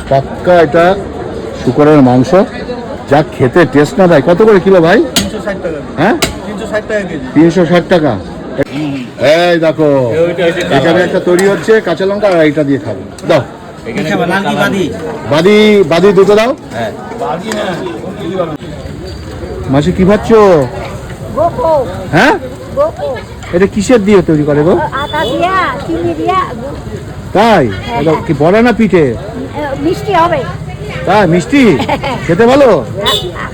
পাক্কা এটা শুকরের মাংস, যা খেতে টেস্ট না ভাই। কত করে কিলো ভাই? 360 টাকা। হ্যাঁ 360 টাকা কেজি। 360 টাকা। এই দেখো এখানে একটা তৈরি হচ্ছে, কাঁচা লঙ্কা আর এইটা দিয়ে খাবো। দাও বাদি বাদি দুটো দাও। মাসি কি ভাবছো? হ্যাঁ এটা কিসের দিয়ে তৈরি করে গো? তাই এটা কি বড়া না পিঠে? মিষ্টি হবে। তাই মিষ্টি খেতে ভালো।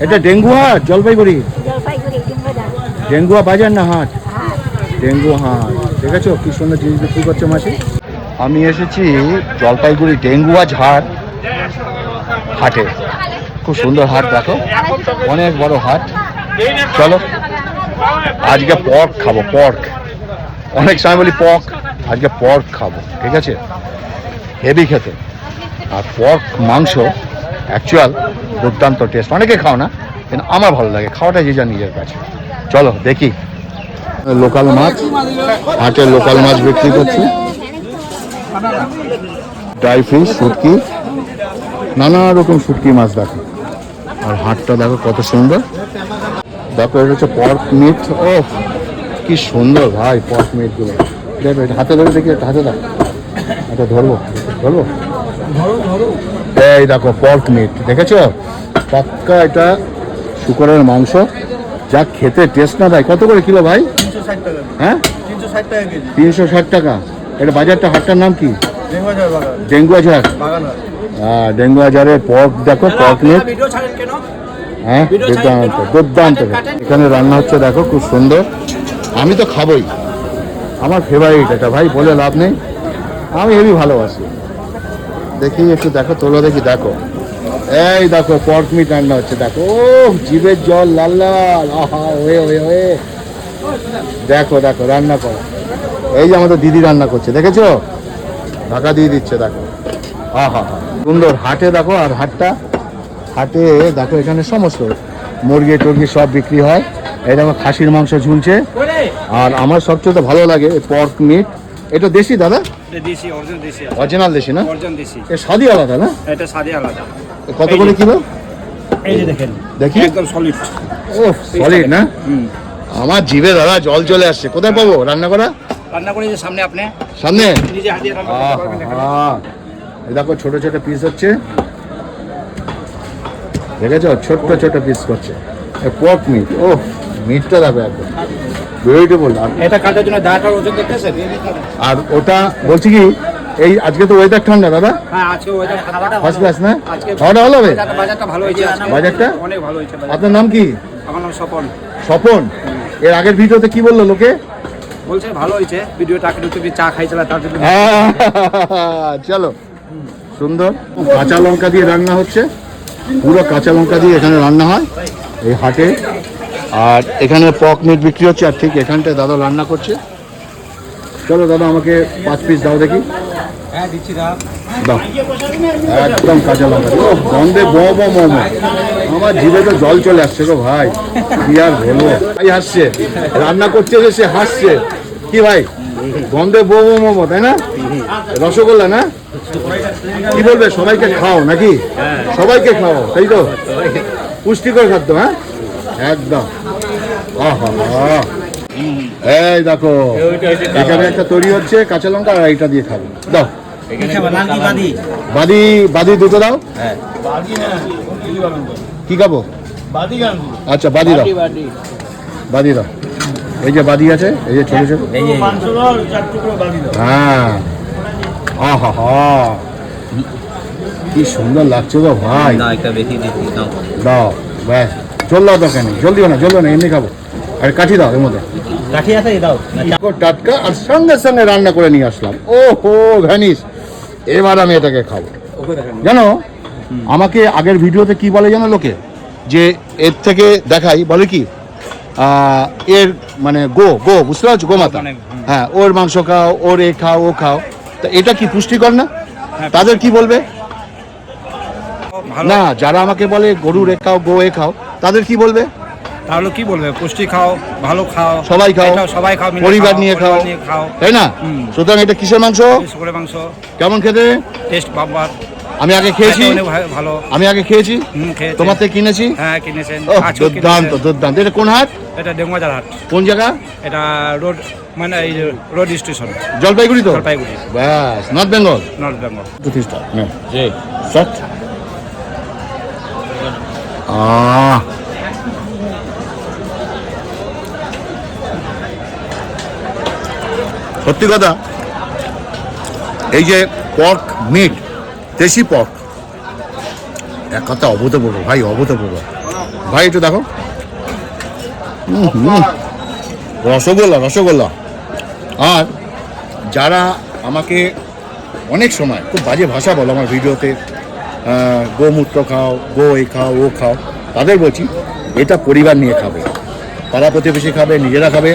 এটা ডেঙ্গুয়া জলপাইগুড়ি, ডেঙ্গুয়া বাজার না হাট? ডেঙ্গুয়া হাট। দেখেছো কি সুন্দর জিনিস বিক্রি করছে মাসি। আমি এসেছি জলপাইগুড়ি ডেঙ্গুয়া ঝাড় হাটে। খুব সুন্দর হাট, দেখো অনেক বড় হাট। চলো আজকে পর্ক খাবো, পর্ক। অনেক সময় বলি পর্ক, আজকে পর্ক খাবো, ঠিক আছে? হেভি খেতে। আর পর্ক মাংস অ্যাকচুয়াল দুর্দান্ত টেস্ট। অনেকে খাও না, কিন্তু আমার ভালো লাগে, খাওয়াটা যে যা নিজের কাছে। চলো দেখি। লোকাল মাছ, হাটে লোকাল মাছ বিক্রি করছে। ড্রাই ফিশ, শুটকি, নানা রকম শুটকি মাছ দেখো। আর হাটটা দেখো কত সুন্দর। দেখো এটা হচ্ছে পর্ক মিট। ও কি সুন্দর ভাই পর্ক মিট গুলো। দেখো এটা হাতে ধরে দেখি, একটা হাতে দাও, এটা ধরবো ধরবো। এই দেখো পর্ক মিট, দেখেছো? পাক্কা এটা শুকরের মাংস, যা খেতে টেস্ট না ভাই। কত করে কিলো ভাই? 360 টাকা। হ্যাঁ 360 টাকা কেজি। 360 টাকা। এটা বাজারটা, হাটটার নাম কি? ডেঙ্গুয়া বাগান। ডেঙ্গুয়া ঝাড়। বাগান। হ্যাঁ ডেঙ্গুয়া ঝাড়ের পর্ক দেখো, পর্ক মিট। ভিডিও ছাড়েন কেন? হ্যাঁ দুর্দান্ত দুর্দান্ত। এখানে রান্না হচ্ছে দেখো, খুব সুন্দর। আমি তো খাবোই, আমার ফেভারিট এটা ভাই, বলে লাভ নেই, আমি হেবি ভালোবাসি। দেখি একটু দেখো, তোলো দেখি। দেখো এই দেখো পর্ক মিট রান্না হচ্ছে, দেখো জিভের জল লাল লাল। আহা ওয়ে ওয়ে ওয়ে। দেখো দেখো রান্না করো। এই যে আমাদের দিদি রান্না করছে, দেখেছো? ঢাকা দিয়ে দিচ্ছে, দেখো। আহা সুন্দর। হাটে দেখো, আর হাটটা হাটে দেখো এখানে সমস্ত মুরগি টুরগি সব বিক্রি হয়। এই দেখো খাসির মাংস ঝুলছে। আর আমার সবচেয়ে ভালো লাগে পর্ক মিট। এটা দেশি দাদা? দেশি, অরিজিনাল দেশি। অরিজিনাল দেশি না? অরিজিনাল দেশি। এর স্বাদই আলাদা না? এটা স্বাদই আলাদা। কত করে কিলো? এই যে দেখেন, দেখি একদম সলিড। ও সলিড না? আমার জিভে দাদা জল চলে আসছে। কোথায় পাবো রান্না করা? রান্না করে যে সামনে, আপনি সামনে নিজে হাতে রান্না করতে পারবেন এখানে। এই দেখো ছোট ছোট পিস হচ্ছে, দেখেছো? ছোট্ট ছোট পিস করছে পর্ক মিট। ও মিটটা দেখো একদম বিউটিফুল। এটা কাটার জন্য দাঁড়াটার ওজন দেখতেছেন? আর ওটা বলছি কি, এই আজকে তো ওয়েদার ঠান্ডা দাদা। হ্যাঁ আজকে ওয়েদার খাবারটা ফার্স্ট ক্লাস না? আজকে খাওয়াটা ভালো হবে? বাজারটা ভালো হয়েছে আজকে। বাজারটা অনেক ভালো হয়েছে বাজার। আপনার নাম কি? আমার নাম স্বপন। স্বপন। এর আগের ভিডিওতে কি বললো লোকে? বলছে ভালো হয়েছে ভিডিওটা, একটু তুমি চা খাইছিলা তার জন্য। চলো সুন্দর। কাঁচা লঙ্কা দিয়ে রান্না হচ্ছে, পুরো কাঁচা লঙ্কা দিয়ে এখানে রান্না হয় এই হাটে। আর এখানে পর্ক মিট বিক্রি হচ্ছে, আর ঠিক এখানটায় দাদা রান্না করছে। চলো দাদা আমাকে 5 পিস দাও দেখি। হ্যাঁ দিচ্ছি দাও। দাও একদম কাঁচা লঙ্কা। ও গন্ধে বম বম বম, আমার জিভে তো জল চলে আসছে গো ভাই, কি আর বলবো। ভাই হাসছে, রান্না করছে যে সে হাসছে। কি ভাই গন্ধে বম বম, তাই না? রসগোল্লা না? কি বলবে, সবাইকে খাও নাকি? সবাইকে খাও, তাই তো? পুষ্টিকর খাদ্য। হ্যাঁ একদম। এই দেখো এখানে একটা তৈরি হচ্ছে, কাঁচা লঙ্কা আর এইটা দিয়ে খাবো। দাও বাদি বাদি দুটো দাও। কি খাবো? আচ্ছা বাদি দাও, বাদি দাও। এই যে বাদি আছে, এই যে ছোট ছোট। হ্যাঁ আহা হা কি সুন্দর লাগছে গো ভাই। দাও ব্যাস, জল দাও তো, কেন জল দিও না, জল দিও না, এমনি খাবো। আর কাঠি দাও, এর মধ্যে কাঠি আছে দাও। টাটকা, আর সঙ্গে সঙ্গে রান্না করে নিয়ে আসলাম। ও হো ভ্যানিস। এবার আমি এটাকে খাবো। জানো আমাকে আগের ভিডিওতে কি বলে জানো লোকে, যে এর থেকে দেখাই বলে কি এর মানে গো গো বুঝতে পারছো, গোমাতা। হ্যাঁ ওর মাংস খাও, ওর এ খাও, ও খাও। তা এটা কি পুষ্টিকর না? তাদের কি বলবে? না যারা আমাকে বলে গরুর এ খাও, গো এ খাও, তাদের কি বলবে? তাহলে কি বলবে, পুষ্টি খাও, ভালো খাও, সবাই খাও, সবাই খাও, পরিবার নিয়ে খাও, তাই না? সুতরাং এটা কিসের মাংস? শুকরের মাংস। কেমন খেতে? Test bumper. আমি আগে খেয়েছি, অনেক ভালো। আমি আগে খেয়েছি, খেয়েছি। তোমার থেকে কিনেছি। হ্যাঁ কিনেছেন। ওহ, আজকেও দুর্দান্ত কিনেছেন। দুর্দান্ত। এটা কোন হাট? এটা ডেঙ্গুয়াজার হাট। কোন জায়গা? এটা রোড মানে এই রোড স্টেশন, জলপাইগুড়ি তো? জলপাইগুড়ি, ব্যাস, নর্থ বেঙ্গল। নর্থ বেঙ্গল। প্রতিষ্ঠা জি শট। সত্যি কথা, এই যে পর্ক মিট, দেশি পর্ক, এক কথা অভূতপূর্ব ভাই, অভূতপূর্ব ভাই। একটু দেখো, রসগোল্লা রসগোল্লা। আর যারা আমাকে অনেক সময় খুব বাজে ভাষা বলো আমার ভিডিওতে, গোমূত্র খাও, গো এই খাও ও খাও, তাদের বলছি এটা পরিবার নিয়ে খাবে, পাড়া প্রতিবেশী খাবে, নিজেরা খাবে,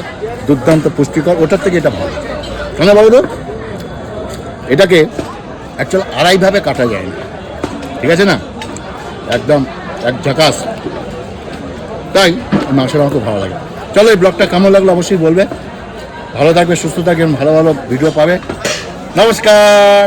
দুর্দান্ত পুষ্টিকর, ওটার থেকে এটা ভালো। কেন বাবু তো এটাকে অ্যাকচুয়ালি আড়াইভাবে কাটা যায় না, ঠিক আছে না, একদম এক ঝাকাস। তাই মাংসটা আমার খুব ভালো লাগে। চলো, এই ব্লগটা কেমন লাগলো অবশ্যই বলবে। ভালো থাকবে, সুস্থ থাকবে, ভালো ভালো ভিডিও পাবে। নমস্কার।